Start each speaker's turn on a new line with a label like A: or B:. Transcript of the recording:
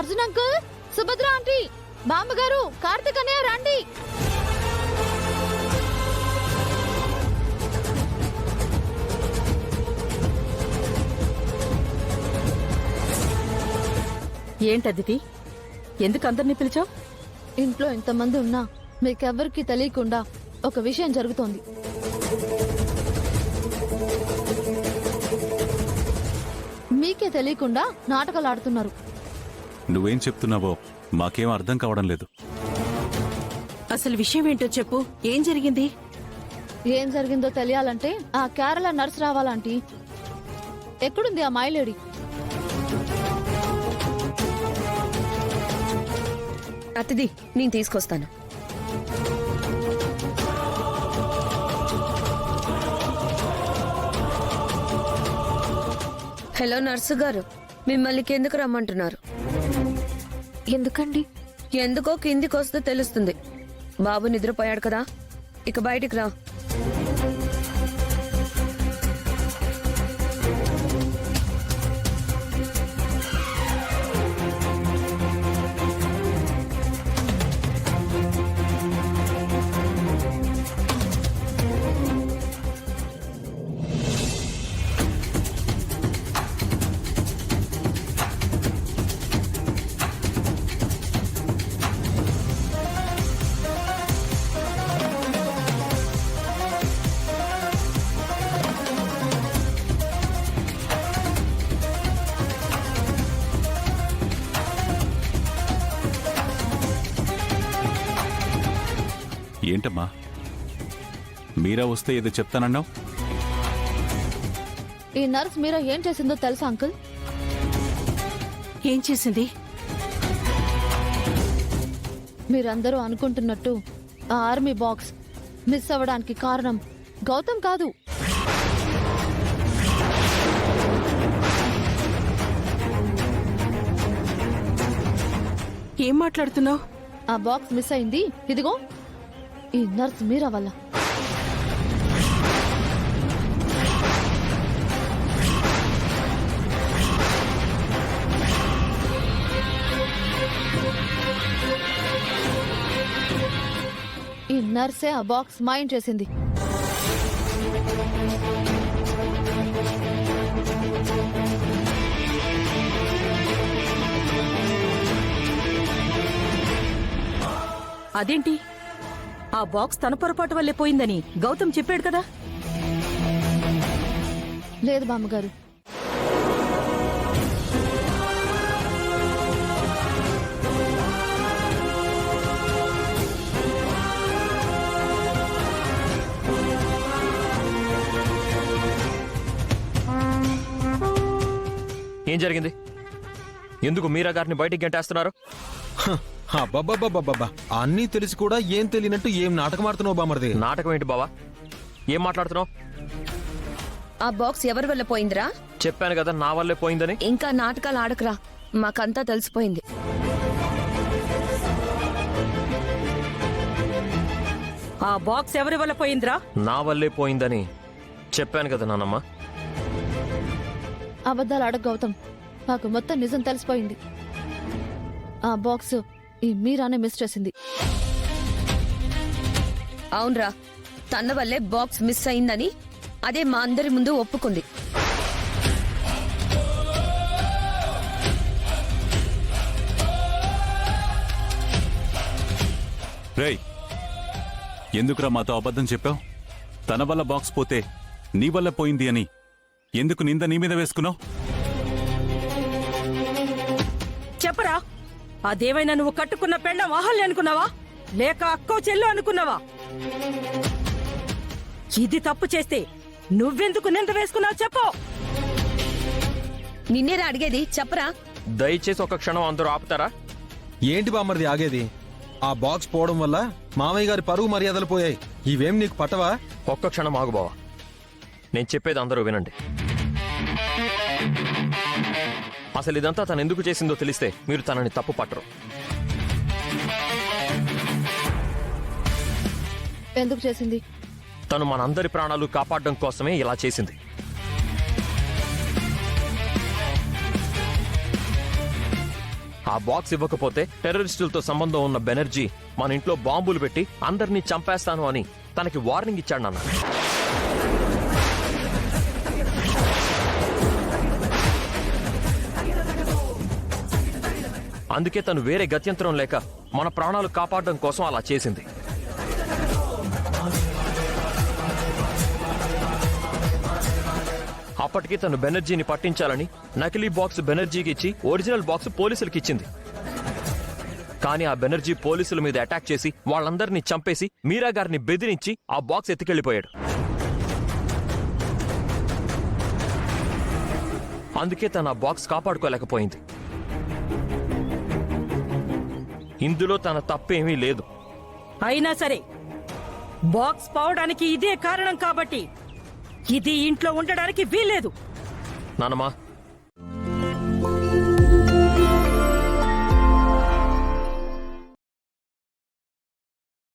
A: Arjun uncle, Subhadra aunty, బామ్మగారు, కార్తిక్ అన్నయ్య రండి.
B: ఏంటదితి, ఎందుకు అందరినీ పిలిచావు?
A: ఇంట్లో ఇంతమంది ఉన్నా మీకెవ్వరికీ తెలియకుండా ఒక విషయం జరుగుతోంది. మీకే తెలియకుండా నాటకాలు ఆడుతున్నారు.
C: నువ్వేం చెప్తున్నావో మాకేం అర్థం కావడం లేదు.
B: అసలు విషయం ఏంటో చెప్పు. ఏం జరిగింది?
A: ఏం జరిగిందో తెలియాలంటే ఆ కేరళ నర్స్ రావాలంటీ. ఎక్కడుంది ఆ మైలేడి?
D: అతిథి, నేను తీసుకొస్తాను. హలో నర్సు గారు, మిమ్మల్ని కిందకు రమ్మంటున్నారు.
A: ఎందుకండి?
D: ఎందుకో కిందికి వస్తే తెలుస్తుంది. బాబు నిద్రపోయాడు కదా, ఇక బయటికి రా.
C: ఏంటమ్మా, మీరా వస్తే ఏదో చెప్తానన్నావు?
A: ఈ నర్స్ మీరా ఏం చేసిందో తెలుసా అంకుల్?
B: ఏం చేసింది?
A: మీరందరూ అనుకుంటున్నట్టు ఆ ఆర్మీ బాక్స్ మిస్ అవ్వడానికి కారణం గౌతమ్ కాదు.
B: ఏం మాట్లాడుతున్నావు?
A: ఆ బాక్స్ మిస్ అయింది ఇదిగో ఈ నర్స్ మీరా వల్ల. ఈ నర్సే ఆ బాక్స్ మాయం చేసింది.
B: అదేంటి? ఆ బాక్స్ తన పొరపాటు వల్లే పోయిందని గౌతమ్ చెప్పాడు కదా.
A: లేదు బామ్మగారు,
E: ఏం జరిగింది? ఎందుకు మీరా గారిని బయటికి గంటేస్తున్నారు?
F: అబ్బబ్బబ్బబ్బబ్బా, అన్నీ తెలిసి కూడా ఏం తెలియనట్టు ఏం నాటకం ఆడుతున్నావు బామర్ది?
E: నాటకం ఏంటి బావా? ఏం మాట్లాడుతున్నావు?
D: ఆ బాక్స్ ఎవరి వల్ల పోయిందిరా?
E: చెప్పాను కదా నా వల్లే పోయిందని.
D: ఇంకా నాటకాలు ఆడకురా, మాకంతా తెలిసిపోయింది.
B: ఆ బాక్స్ ఎవరి వల్ల పోయిందిరా?
E: నా వల్లే పోయిందని చెప్పాను కదా నానమ్మ.
A: అబద్ధాలు అడగ గౌతమ్, మాకు మొత్తం నిజం తెలిసిపోయింది. ఆ బాక్స్ ఈ మీరానే మిస్ చేసింది.
D: అవునరా, తన వల్లే బాక్స్ మిస్ అయిందని అదే మా అందరి ముందు ఒప్పుకుంది.
C: రేయ్, ఎందుకురా మాతో అబద్ధం చెప్పావు? తన వల్ల బాక్స్ పోతే నీ వల్ల పోయింది అని ఎందుకు నింద నీ మీద వేసుకున్నావు?
B: చెప్పరా, అదేమైనా నువ్వు కట్టుకున్న పెళ్ళం వాహల్ని అనుకున్నావా, లేక అక్కో చెల్లు అనుకున్నావా? ఇది తప్పు చేస్తే నువ్వెందుకు నింద వేసుకున్నావు చెప్పు.
D: నిన్నేరా అడిగేది, చెప్పరా.
E: దయచేసి ఒక క్షణం అందరూ ఆపుతారా?
F: ఏంటి బామర్ది ఆగేది? ఆ బాక్స్ పోవడం వల్ల మామయ్య గారి పరువు మర్యాదలు పోయాయి. ఇవేం నీకు పట్టవా?
E: ఒక్క క్షణం ఆగు బావా, నేను చెప్పేది అందరూ వినండి. అసలు ఇదంతా తను ఎందుకు చేసిందో తెలిస్తే మీరు తనని తప్పు పట్టరు.
A: ఎందుకు చేసింది?
E: తను మనందరి ప్రాణాలు కాపాడడం కోసమే ఇలా చేసింది. ఆ బాక్స్ ఇవ్వకపోతే టెర్రరిస్టులతో సంబంధం ఉన్న బెనర్జీ మన ఇంట్లో బాంబులు పెట్టి అందరినీ చంపేస్తాను అని తనకి వార్నింగ్ ఇచ్చాడు నాన్న. అందుకే తను వేరే గత్యంతరం లేక మన ప్రాణాలు కాపాడడం కోసం అలా చేసింది. అప్పటికి తను బెనర్జీని పట్టించాలని నకిలీ బాక్స్ బెనర్జీకి ఇచ్చి ఒరిజినల్ బాక్స్ పోలీసులకి ఇచ్చింది. కానీ ఆ బెనర్జీ పోలీసుల మీద అటాక్ చేసి వాళ్ళందరినీ చంపేసి మీరా గారిని బెదిరించి ఆ బాక్స్ ఎత్తుకెళ్లిపోయాడు. అందుకే తను ఆ బాక్స్ కాపాడుకోలేకపోయింది. ఇందులో తన తప్పేమీ లేదు.
B: అయినా సరే బాక్స్ పోవడానికి ఇదే కారణం కాబట్టి ఇది ఇంట్లో ఉండడానికి వీల్లేదు.
E: నానమ్మా,